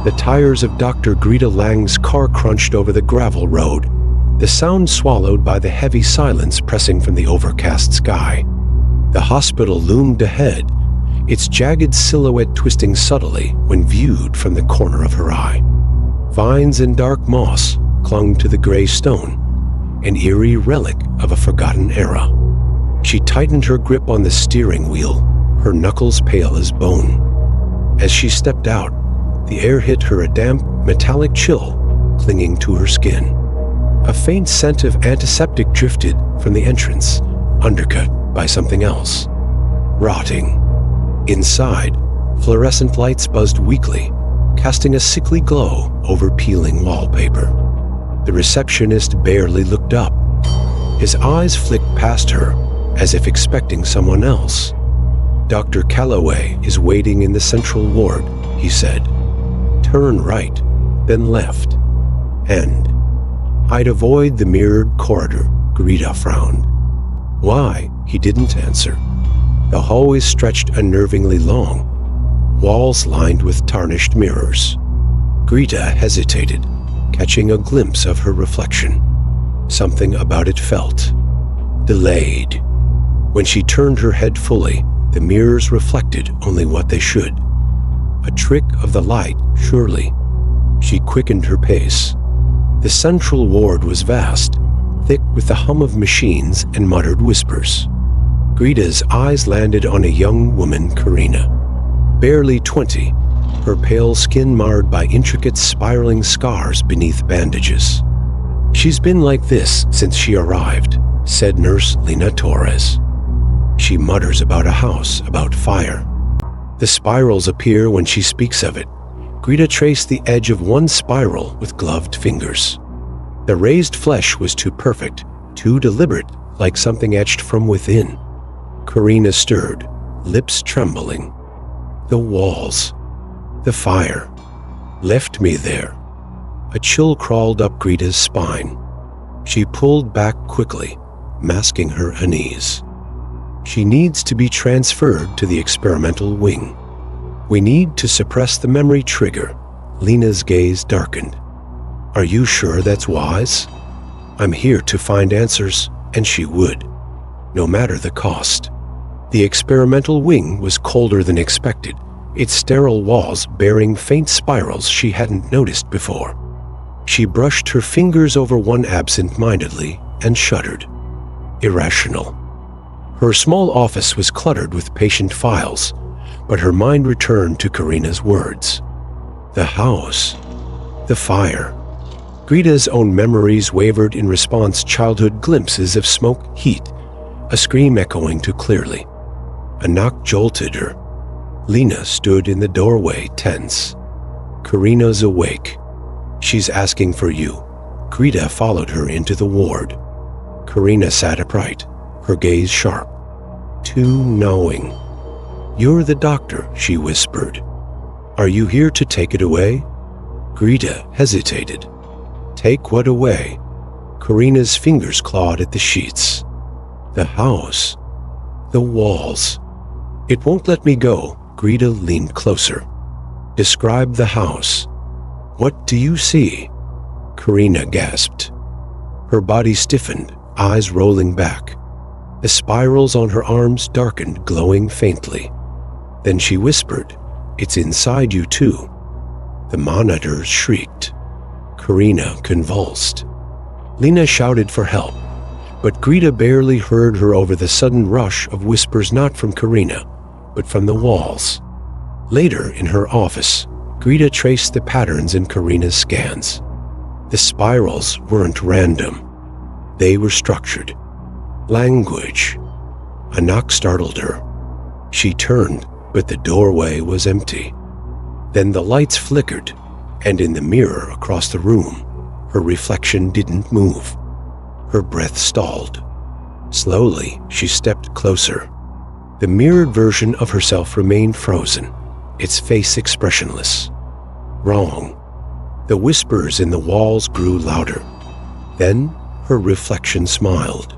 The tires of Dr. Greta Lang's car crunched over the gravel road, the sound swallowed by the heavy silence pressing from the overcast sky. The hospital loomed ahead, its jagged silhouette twisting subtly when viewed from the corner of her eye. Vines and dark moss clung to the gray stone, an eerie relic of a forgotten era. She tightened her grip on the steering wheel, her knuckles pale as bone. As she stepped out, the air hit her a damp, metallic chill clinging to her skin. A faint scent of antiseptic drifted from the entrance, undercut by something else. Rotting. Inside, fluorescent lights buzzed weakly, casting a sickly glow over peeling wallpaper. The receptionist barely looked up. His eyes flicked past her, as if expecting someone else. "Dr. Calloway is waiting in the central ward," he said. "Turn right, then left. And I'd avoid the mirrored corridor," Greta frowned. Why, he didn't answer. The hallway stretched unnervingly long, walls lined with tarnished mirrors. Greta hesitated, catching a glimpse of her reflection. Something about it felt delayed. When she turned her head fully, the mirrors reflected only what they should. A trick of the light, surely. She quickened her pace. The central ward was vast, thick with the hum of machines and muttered whispers. Greta's eyes landed on a young woman, Karina. Barely 20, her pale skin marred by intricate spiraling scars beneath bandages. "She's been like this since she arrived," said Nurse Lina Torres. "She mutters about a house, about fire. The spirals appear when she speaks of it." Greta traced the edge of one spiral with gloved fingers. The raised flesh was too perfect, too deliberate, like something etched from within. Karina stirred, lips trembling. "The walls, the fire, left me there." A chill crawled up Greta's spine. She pulled back quickly, masking her unease. "She needs to be transferred to the experimental wing. We need to suppress the memory trigger." Lena's gaze darkened. "Are you sure that's wise? I'm here to find answers, and she would, no matter the cost." The experimental wing was colder than expected, its sterile walls bearing faint spirals she hadn't noticed before. She brushed her fingers over one absent-mindedly and shuddered. Irrational. Her small office was cluttered with patient files, but her mind returned to Karina's words. The house, the fire. Greta's own memories wavered in response, childhood glimpses of smoke, heat, a scream echoing too clearly. A knock jolted her. Lena stood in the doorway, tense. "Karina's awake. She's asking for you." Greta followed her into the ward. Karina sat upright, her gaze sharp. Too knowing. "You're the doctor," she whispered. "Are you here to take it away?" Greta hesitated. "Take what away?" Karina's fingers clawed at the sheets. "The house. The walls. It won't let me go." Greta leaned closer. "Describe the house. What do you see?" Karina gasped. Her body stiffened, eyes rolling back. The spirals on her arms darkened, glowing faintly. Then she whispered, "It's inside you too." The monitors shrieked. Karina convulsed. Lena shouted for help, but Greta barely heard her over the sudden rush of whispers, not from Karina, but from the walls. Later, in her office, Greta traced the patterns in Karina's scans. The spirals weren't random. They were structured. Language. A knock startled her. She turned, but the doorway was empty. Then the lights flickered, and in the mirror across the room, her reflection didn't move. Her breath stalled. Slowly, she stepped closer. The mirrored version of herself remained frozen, its face expressionless. Wrong. The whispers in the walls grew louder. Then her reflection smiled.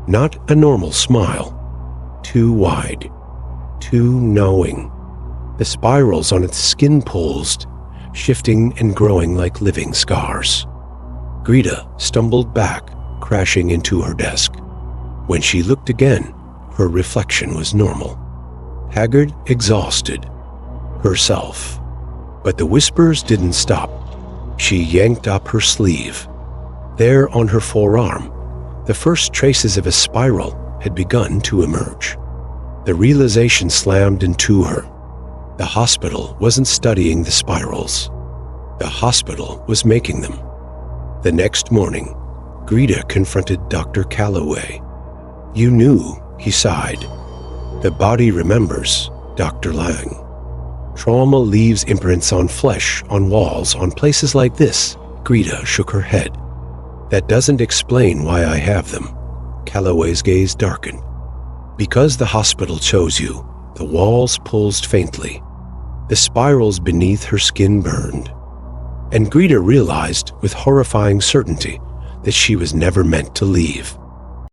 Not a normal smile. Too wide. Too knowing. The spirals on its skin pulsed, shifting and growing like living scars. Greta stumbled back, crashing into her desk. When she looked again, her reflection was normal. Haggard, exhausted. Herself. But the whispers didn't stop. She yanked up her sleeve. There on her forearm, the first traces of a spiral had begun to emerge. The realization slammed into her. The hospital wasn't studying the spirals. The hospital was making them. The next morning, Greta confronted Dr. Calloway. "You knew," he sighed. "The body remembers, Dr. Lang. Trauma leaves imprints on flesh, on walls, on places like this." Greta shook her head. "That doesn't explain why I have them." Calloway's gaze darkened. "Because the hospital chose you, the walls pulsed faintly. The spirals beneath her skin burned." And Greta realized with horrifying certainty that she was never meant to leave.